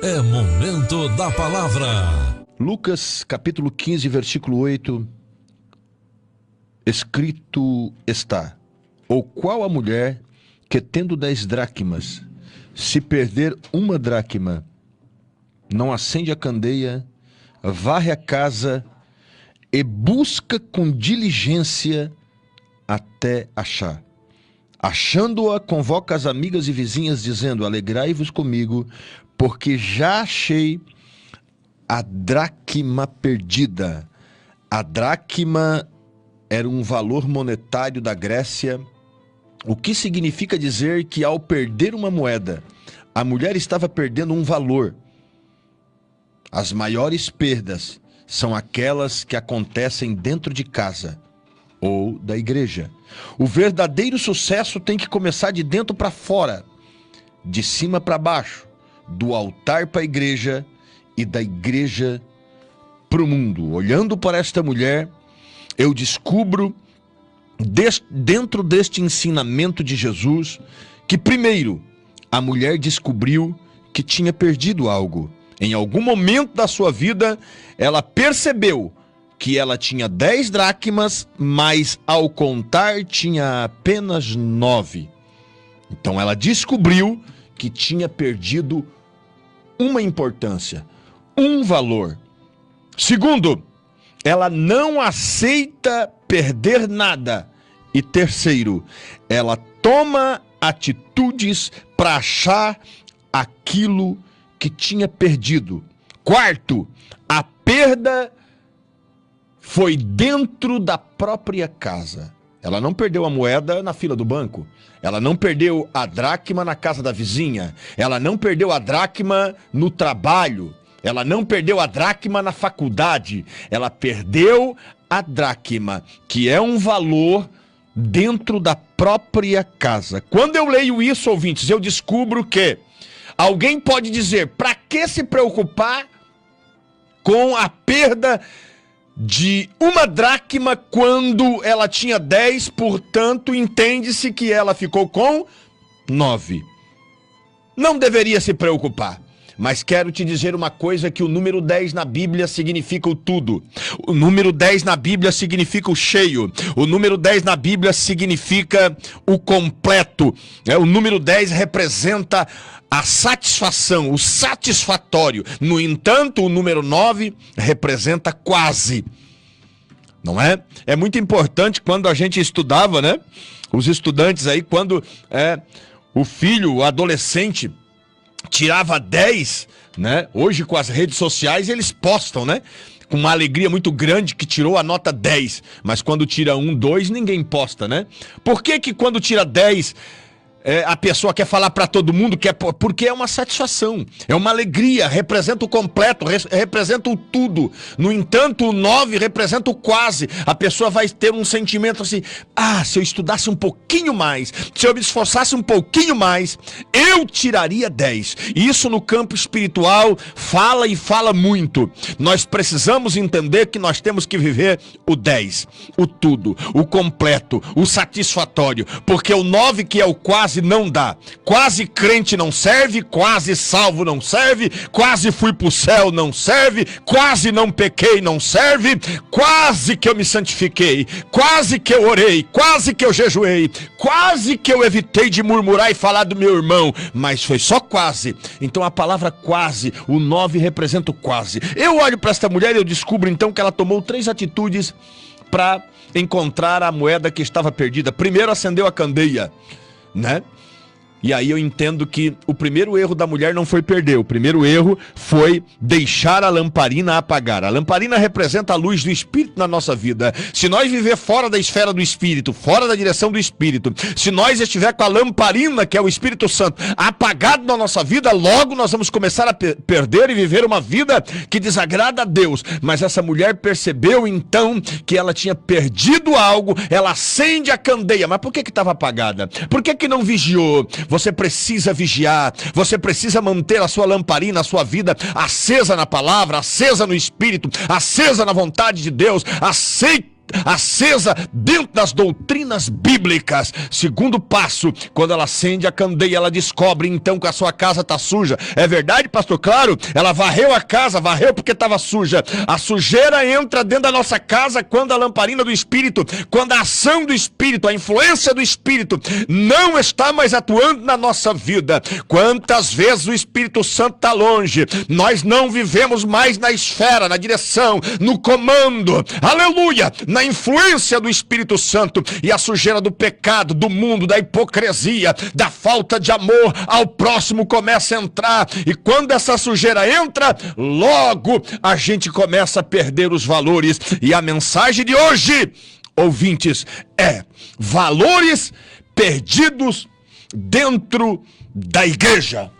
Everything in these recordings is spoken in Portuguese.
É momento da palavra. Lucas capítulo 15, versículo 8. Escrito está: ou qual a mulher que, tendo 10 dracmas, se perder uma dracma, não acende a candeia, varre a casa e busca com diligência até achar. Achando-a, convoca as amigas e vizinhas, dizendo: alegrai-vos comigo, porque já achei a dracma perdida. A dracma era um valor monetário da Grécia, o que significa dizer que, ao perder uma moeda, a mulher estava perdendo um valor. As maiores perdas são aquelas que acontecem dentro de casa ou da igreja. O verdadeiro sucesso tem que começar de dentro para fora, de cima para baixo, do altar para a igreja e da igreja para o mundo. Olhando para esta mulher, eu descubro dentro deste ensinamento de Jesus que, primeiro, a mulher descobriu que tinha perdido algo. Em algum momento da sua vida, ela percebeu que ela tinha 10 dracmas, mas ao contar tinha apenas 9. Então ela descobriu que tinha perdido uma importância, um valor. Segundo, ela não aceita perder nada. E terceiro, ela toma atitudes para achar aquilo que tinha perdido. Quarto, a perda foi dentro da própria casa. Ela não perdeu a moeda na fila do banco. Ela não perdeu a dracma na casa da vizinha. Ela não perdeu a dracma no trabalho. Ela não perdeu a dracma na faculdade. Ela perdeu a dracma, que é um valor dentro da própria casa. Quando eu leio isso, ouvintes, eu descubro que alguém pode dizer: para que se preocupar com a perda de uma dracma quando ela tinha 10, portanto, entende-se que ela ficou com 9. Não deveria se preocupar. Mas quero te dizer uma coisa, que o número 10 na Bíblia significa o tudo. O número 10 na Bíblia significa o cheio. O número 10 na Bíblia significa o completo. O número 10 representa a satisfação, o satisfatório. No entanto, o número 9 representa quase. Não é? É muito importante quando a gente estudava, né? Os estudantes aí, quando o filho, o adolescente, tirava 10, né? Hoje, com as redes sociais, eles postam, né? Com uma alegria muito grande que tirou a nota 10. Mas quando tira 1, 2, ninguém posta, né? Por que que quando tira 10... a pessoa quer falar para todo mundo? Porque é uma satisfação, é uma alegria, representa o completo, representa o tudo. No entanto, o 9 representa o quase. A pessoa vai ter um sentimento assim: se eu estudasse um pouquinho mais, se eu me esforçasse um pouquinho mais, eu tiraria 10. E isso no campo espiritual fala e fala muito. Nós precisamos entender que nós temos que viver o 10, o tudo, o completo, o satisfatório, porque o 9, que é o quase, não dá. Quase crente não serve, quase salvo não serve, quase fui pro céu não serve, quase não pequei não serve, quase que eu me santifiquei, quase que eu orei, quase que eu jejuei, quase que eu evitei de murmurar e falar do meu irmão, mas foi só quase. Então a palavra quase, o 9 representa o quase. Eu olho para esta mulher e eu descubro então que ela tomou 3 atitudes para encontrar a moeda que estava perdida. Primeiro, acendeu a candeia, né? E aí eu entendo que o primeiro erro da mulher não foi perder. O primeiro erro foi deixar a lamparina apagar. A lamparina representa a luz do Espírito na nossa vida. Se nós viver fora da esfera do Espírito, fora da direção do Espírito, se nós estiver com a lamparina, que é o Espírito Santo, apagado na nossa vida, logo nós vamos começar a perder e viver uma vida que desagrada a Deus. Mas essa mulher percebeu então que ela tinha perdido algo. Ela acende a candeia. Mas por que estava apagada? Por que não vigiou? Você precisa vigiar, você precisa manter a sua lamparina, a sua vida acesa na palavra, acesa no Espírito, acesa na vontade de Deus, acesa dentro das doutrinas bíblicas. Segundo passo, quando ela acende a candeia, ela descobre então que a sua casa está suja. É verdade, pastor? Claro, ela varreu a casa, varreu porque estava suja. A sujeira entra dentro da nossa casa quando a lamparina do Espírito, quando a ação do Espírito, a influência do Espírito não está mais atuando na nossa vida. Quantas vezes o Espírito Santo está longe, nós não vivemos mais na esfera, na direção, no comando, aleluia, na influência do Espírito Santo, e a sujeira do pecado, do mundo, da hipocrisia, da falta de amor ao próximo começa a entrar, e quando essa sujeira entra, logo a gente começa a perder os valores. E a mensagem de hoje, ouvintes, é valores perdidos dentro da igreja.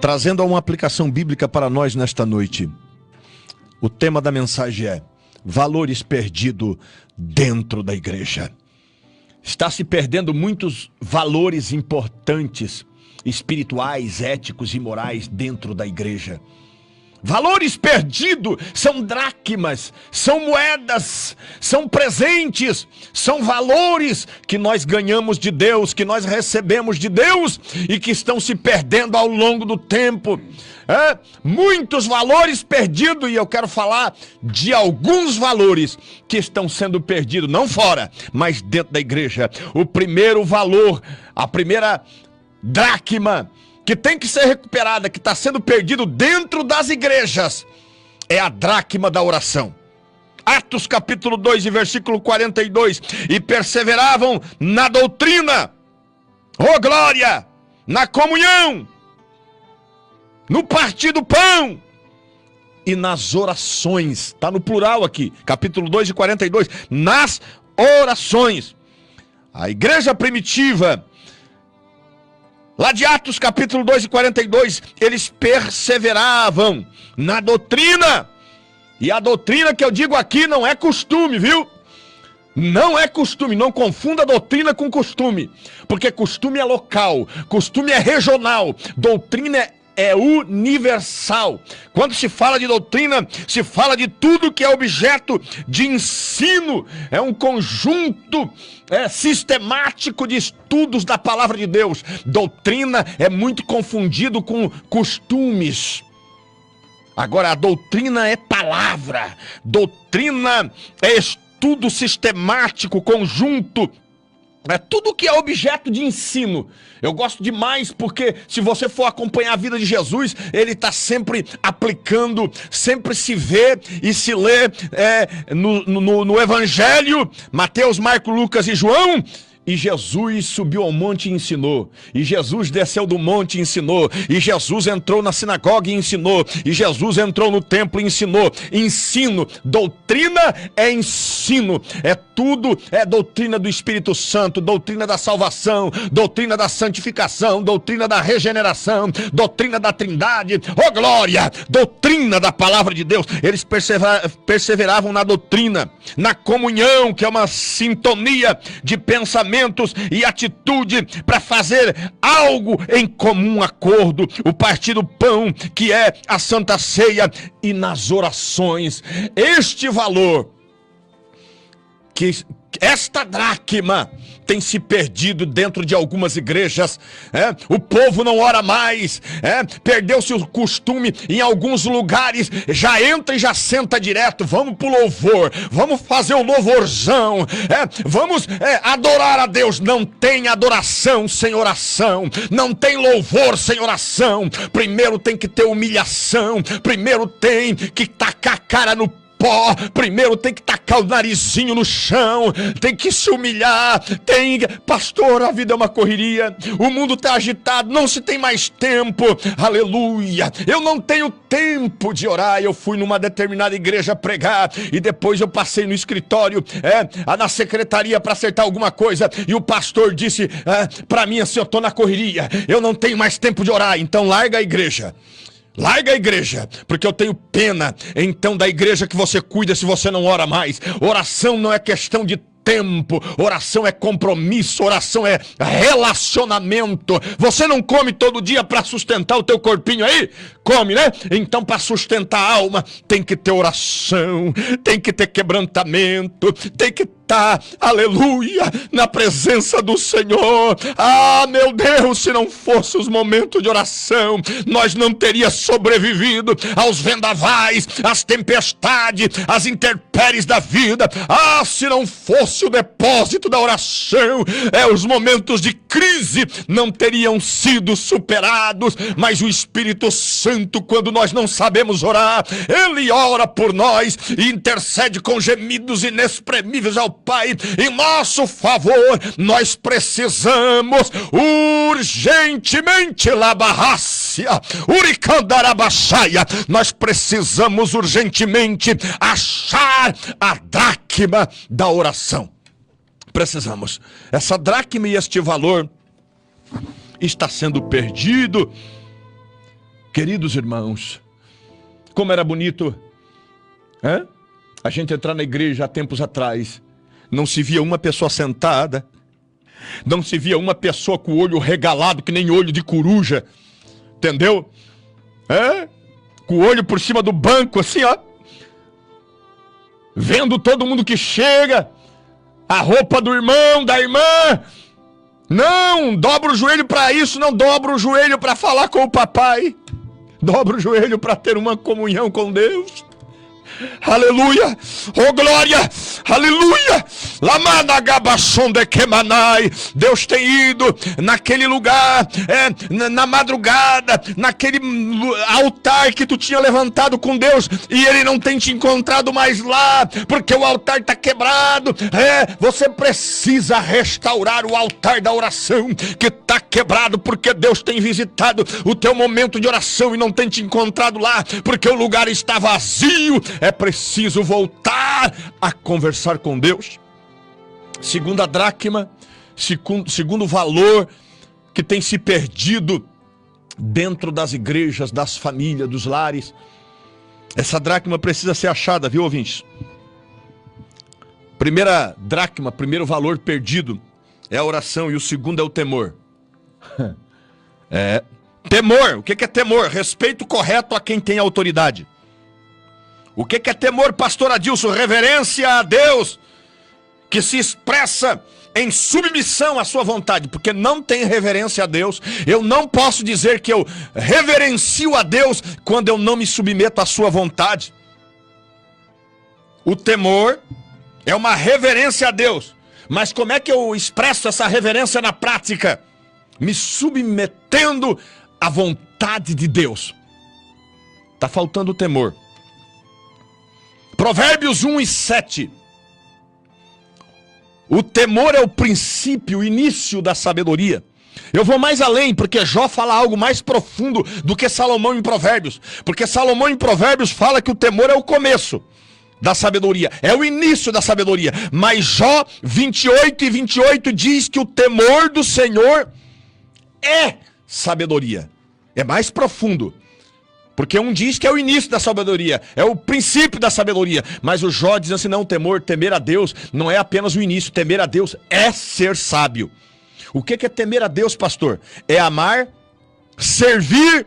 Trazendo uma aplicação bíblica para nós nesta noite, o tema da mensagem é valores perdidos dentro da igreja. Está se perdendo muitos valores importantes, espirituais, éticos e morais dentro da igreja. Valores perdidos são dracmas, são moedas, são presentes, são valores que nós ganhamos de Deus, que nós recebemos de Deus e que estão se perdendo ao longo do tempo. Muitos valores perdidos, e eu quero falar de alguns valores que estão sendo perdidos, não fora, mas dentro da igreja. O primeiro valor, a primeira dracma que tem que ser recuperada, que está sendo perdido dentro das igrejas, é a dracma da oração. Atos capítulo 2 e versículo 42, e perseveravam na doutrina, glória, na comunhão, no partir do pão e nas orações. Está no plural aqui, capítulo 2 e 42, nas orações. A igreja primitiva, lá de Atos capítulo 2 e 42, eles perseveravam na doutrina. E a doutrina que eu digo aqui não é costume, viu? Não é costume, não confunda doutrina com costume. Porque costume é local, costume é regional, doutrina é universal. Quando se fala de doutrina, se fala de tudo que é objeto de ensino. É um conjunto sistemático de estudos da palavra de Deus. Doutrina é muito confundido com costumes. Agora, a doutrina é palavra. Doutrina é estudo sistemático, conjunto. É tudo que é objeto de ensino. Eu gosto demais porque se você for acompanhar a vida de Jesus, ele está sempre aplicando, sempre se vê e se lê no Evangelho, Mateus, Marcos, Lucas e João. E Jesus subiu ao monte e ensinou. E Jesus desceu do monte e ensinou. E Jesus entrou na sinagoga e ensinou. E Jesus entrou no templo e ensinou. Ensino, doutrina é ensino. É tudo, é doutrina do Espírito Santo, doutrina da salvação, doutrina da santificação, doutrina da regeneração, doutrina da Trindade. Glória! Doutrina da palavra de Deus. Eles perseveravam na doutrina, na comunhão, que é uma sintonia de pensamento e atitude para fazer algo em comum acordo, o partir do pão, que é a Santa Ceia, e nas orações. Este valor, que esta dracma tem se perdido dentro de algumas igrejas. O povo não ora mais, perdeu-se o costume. Em alguns lugares já entra e já senta direto. Vamos pro louvor, vamos fazer um louvorzão, vamos adorar a Deus. Não tem adoração sem oração, não tem louvor sem oração. Primeiro tem que ter humilhação, primeiro tem que tacar a cara no pó, primeiro tem que tacar o narizinho no chão, tem que se humilhar, pastor, a vida é uma correria, o mundo está agitado, não se tem mais tempo, aleluia, eu não tenho tempo de orar. Eu fui numa determinada igreja pregar, e depois eu passei no escritório, na secretaria para acertar alguma coisa, e o pastor disse para mim assim: eu estou na correria, eu não tenho mais tempo de orar, então larga a igreja. Larga a igreja, porque eu tenho pena então da igreja que você cuida se você não ora mais. Oração não é questão de tempo, oração é compromisso, oração é relacionamento. Você não come todo dia para sustentar o teu corpinho aí? Come, né? Então, para sustentar a alma, tem que ter oração, tem que ter quebrantamento, tem que estar, aleluia, na presença do Senhor. Ah, meu Deus, se não fosse os momentos de oração, nós não teríamos sobrevivido aos vendavais, às tempestades, às intempéries da vida. Ah, se não fosse o depósito da oração, os momentos de crise não teriam sido superados. Mas o Espírito Santo, quando nós não sabemos orar, Ele ora por nós e intercede com gemidos inexprimíveis ao Pai em nosso favor. Nós precisamos urgentemente, nós precisamos urgentemente achar a dracma da oração. Precisamos. Essa dracma e este valor está sendo perdido. Queridos irmãos, como era bonito, a gente entrar na igreja há tempos atrás, não se via uma pessoa sentada, não se via uma pessoa com o olho regalado, que nem olho de coruja, entendeu? Com o olho por cima do banco, assim, ó, vendo todo mundo que chega, a roupa do irmão, da irmã. Não, dobra o joelho para isso, não dobra o joelho para falar com o papai, dobra o joelho para ter uma comunhão com Deus. Aleluia, oh glória, aleluia. Deus tem ido naquele lugar, na madrugada, naquele altar que tu tinha levantado com Deus, e Ele não tem te encontrado mais lá, porque o altar está quebrado. Você precisa restaurar o altar da oração que está quebrado, porque Deus tem visitado o teu momento de oração e não tem te encontrado lá, porque o lugar está vazio. É preciso voltar a conversar com Deus. Segunda dracma, segundo valor que tem se perdido dentro das igrejas, das famílias, dos lares. Essa dracma precisa ser achada, viu, ouvintes? Primeira dracma, primeiro valor perdido é a oração, e o segundo é o temor. Temor, o que é temor? Respeito correto a quem tem autoridade. O que é temor, pastor Adilson? Reverência a Deus, que se expressa em submissão à sua vontade. Porque não tem reverência a Deus. Eu não posso dizer que eu reverencio a Deus quando eu não me submeto à sua vontade. O temor é uma reverência a Deus. Mas como é que eu expresso essa reverência na prática? Me submetendo à vontade de Deus. Está faltando o temor. Provérbios 1:7. O temor é o princípio, o início da sabedoria. Eu vou mais além, porque Jó fala algo mais profundo do que Salomão em Provérbios. Porque Salomão em Provérbios fala que o temor é o começo da sabedoria, é o início da sabedoria. Mas Jó 28:28 diz que o temor do Senhor é sabedoria. É mais profundo. Porque um diz que é o início da sabedoria, é o princípio da sabedoria. Mas o Jó diz assim, não, temer a Deus não é apenas o início. Temer a Deus é ser sábio. O que é temer a Deus, pastor? É amar, servir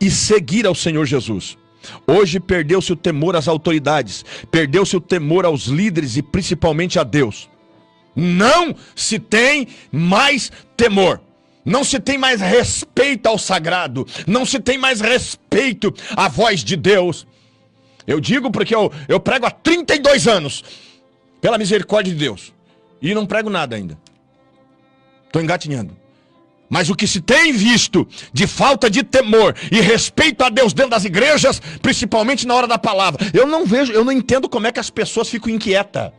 e seguir ao Senhor Jesus. Hoje perdeu-se o temor às autoridades, perdeu-se o temor aos líderes e principalmente a Deus. Não se tem mais temor. Não se tem mais respeito ao sagrado. Não se tem mais respeito à voz de Deus. Eu digo porque eu prego há 32 anos. Pela misericórdia de Deus. E não prego nada ainda. Estou engatinhando. Mas o que se tem visto de falta de temor e respeito a Deus dentro das igrejas, principalmente na hora da palavra. Eu não entendo como é que as pessoas ficam inquietas.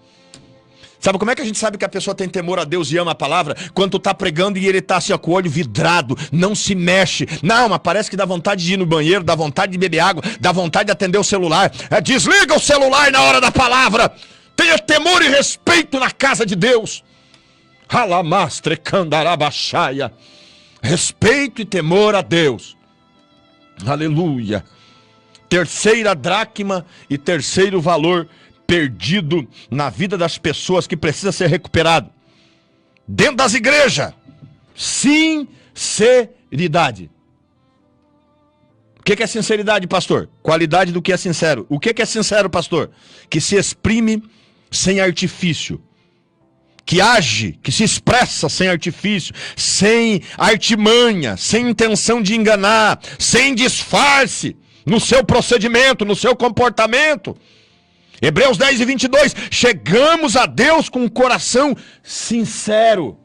Sabe como é que a gente sabe que a pessoa tem temor a Deus e ama a palavra? Quando tu tá pregando e ele tá assim, ó, com o olho vidrado, não se mexe. Não, mas parece que dá vontade de ir no banheiro, dá vontade de beber água, dá vontade de atender o celular. Desliga o celular na hora da palavra. Tenha temor e respeito na casa de Deus. Alamastre candarabaxaia. Respeito e temor a Deus. Aleluia. Terceira dracma e terceiro valor perdido na vida das pessoas que precisa ser recuperado. Dentro das igrejas, sinceridade. O que é sinceridade, pastor? Qualidade do que é sincero. O que é sincero, pastor? Que se exprime sem artifício. Que age, que se expressa sem artifício, sem artimanha, sem intenção de enganar, sem disfarce no seu procedimento, no seu comportamento. Hebreus 10:22, chegamos a Deus com um coração sincero.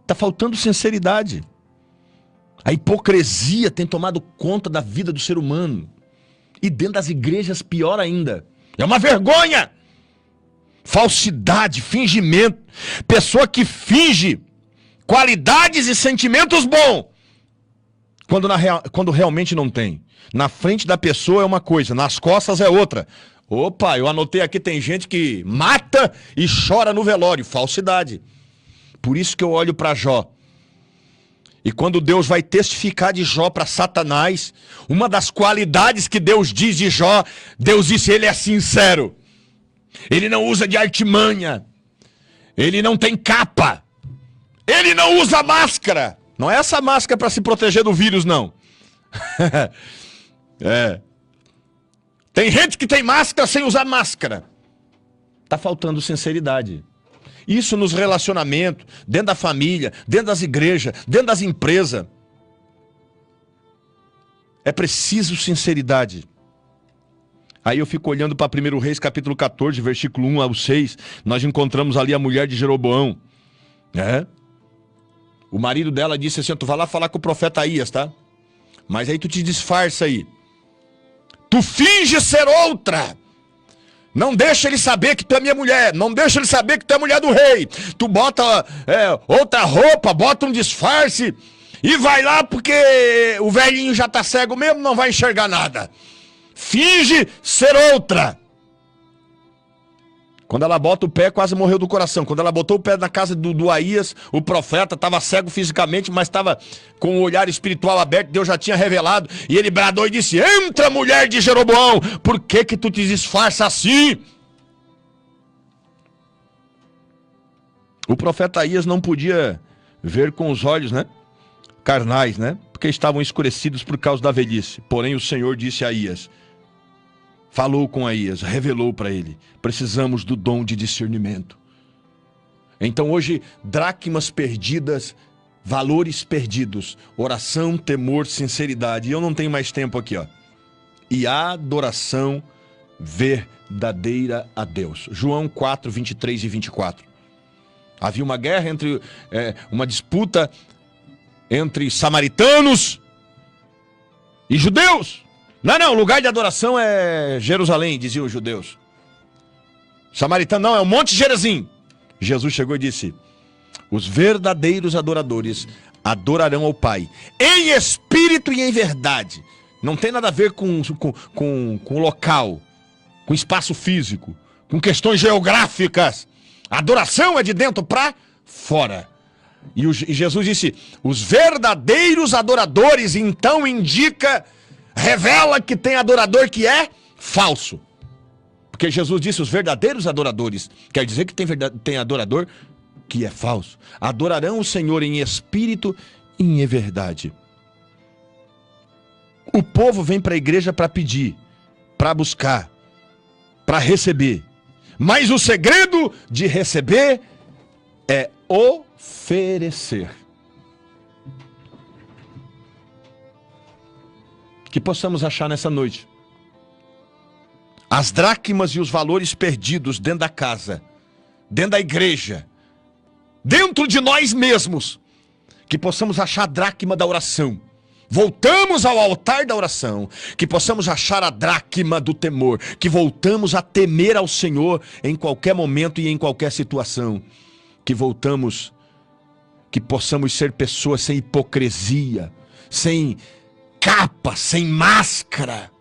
Tá faltando sinceridade. A hipocrisia tem tomado conta da vida do ser humano. E dentro das igrejas, pior ainda. É uma vergonha. Falsidade, fingimento. Pessoa que finge qualidades e sentimentos bons, quando realmente não tem. Na frente da pessoa é uma coisa, nas costas é outra. Opa, eu anotei aqui, tem gente que mata e chora no velório. Falsidade. Por isso que eu olho para Jó. E quando Deus vai testificar de Jó para Satanás, uma das qualidades que Deus diz de Jó, Deus disse, ele é sincero. Ele não usa de artimanha. Ele não tem capa. Ele não usa máscara. Não é essa máscara para se proteger do vírus, não. Tem gente que tem máscara sem usar máscara. Tá faltando sinceridade. Isso nos relacionamentos, dentro da família, dentro das igrejas, dentro das empresas. É preciso sinceridade. Aí eu fico olhando para 1 Reis, capítulo 14, versículo 1 ao 6. Nós encontramos ali a mulher de Jeroboão. O marido dela disse assim, tu vai lá falar com o profeta Aías, tá? Mas aí tu te disfarça aí. Tu finge ser outra. Não deixa ele saber que tu é minha mulher. Não deixa ele saber que tu é mulher do rei. Tu bota outra roupa, bota um disfarce e vai lá porque o velhinho já tá cego mesmo, não vai enxergar nada. Finge ser outra. Quando ela bota o pé, quase morreu do coração. Quando ela botou o pé na casa do Aías, o profeta estava cego fisicamente, mas estava com o olhar espiritual aberto, Deus já tinha revelado. E ele bradou e disse, entra, mulher de Jeroboão, por que tu te disfarça assim? O profeta Aías não podia ver com os olhos, carnais, porque estavam escurecidos por causa da velhice. Porém o Senhor disse a Aías, falou com Aías, revelou para ele, precisamos do dom de discernimento. Então hoje, dracmas perdidas, valores perdidos, oração, temor, sinceridade. E eu não tenho mais tempo aqui, E adoração verdadeira a Deus. João 4, 23 e 24. Havia uma guerra uma disputa entre samaritanos e judeus. Não, o lugar de adoração é Jerusalém, diziam os judeus. Samaritano não, é o Monte Gerizim. Jesus chegou e disse, os verdadeiros adoradores adorarão ao Pai, em espírito e em verdade. Não tem nada a ver com local, com espaço físico, com questões geográficas. A adoração é de dentro para fora. E Jesus disse, os verdadeiros adoradores, então revela que tem adorador que é falso. Porque Jesus disse os verdadeiros adoradores. Quer dizer que tem adorador que é falso. Adorarão o Senhor em espírito e em verdade. O povo vem para a igreja para pedir, para buscar, para receber. Mas o segredo de receber é oferecer. Que possamos achar nessa noite as dracmas e os valores perdidos dentro da casa, dentro da igreja, dentro de nós mesmos. Que possamos achar a dracma da oração. Voltamos ao altar da oração. Que possamos achar a dracma do temor. Que voltamos a temer ao Senhor em qualquer momento e em qualquer situação. Que possamos ser pessoas sem hipocrisia, sem capa, sem máscara.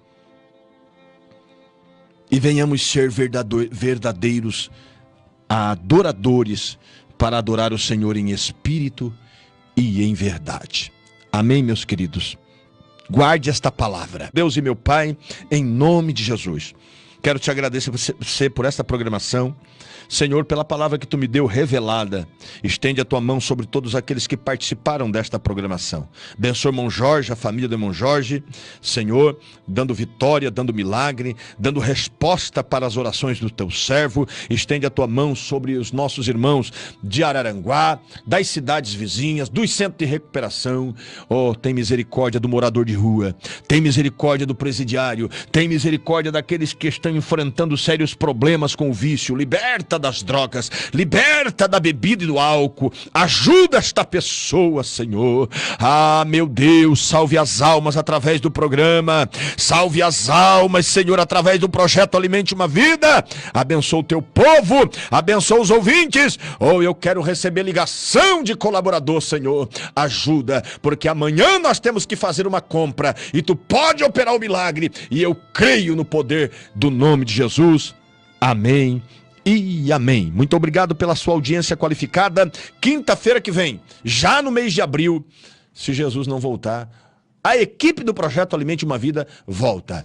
E venhamos ser verdadeiros adoradores para adorar o Senhor em espírito e em verdade. Amém, meus queridos? Guarde esta palavra. Deus e meu Pai, em nome de Jesus, quero te agradecer por esta programação. Senhor, pela palavra que tu me deu revelada, estende a tua mão sobre todos aqueles que participaram desta programação. Abençoa o irmão Jorge, a família do irmão Jorge, Senhor, dando vitória, dando milagre, dando resposta para as orações do teu servo. Estende a tua mão sobre os nossos irmãos de Araranguá, das cidades vizinhas, dos centros de recuperação. Oh, tem misericórdia do morador de rua, tem misericórdia do presidiário, tem misericórdia daqueles que estão enfrentando sérios problemas com o vício. Liberta das drogas, liberta da bebida e do álcool, ajuda esta pessoa, Senhor. Ah, meu Deus, salve as almas através do programa, salve as almas, Senhor, através do projeto Alimente uma Vida. Abençoa o teu povo, abençoa os ouvintes. Oh, eu quero receber ligação de colaborador, Senhor, ajuda, porque amanhã nós temos que fazer uma compra e tu pode operar o milagre, e eu creio no poder do nome de Jesus. Amém e amém. Muito obrigado pela sua audiência qualificada. Quinta-feira que vem, já no mês de abril, se Jesus não voltar, a equipe do Projeto Alimente uma Vida volta.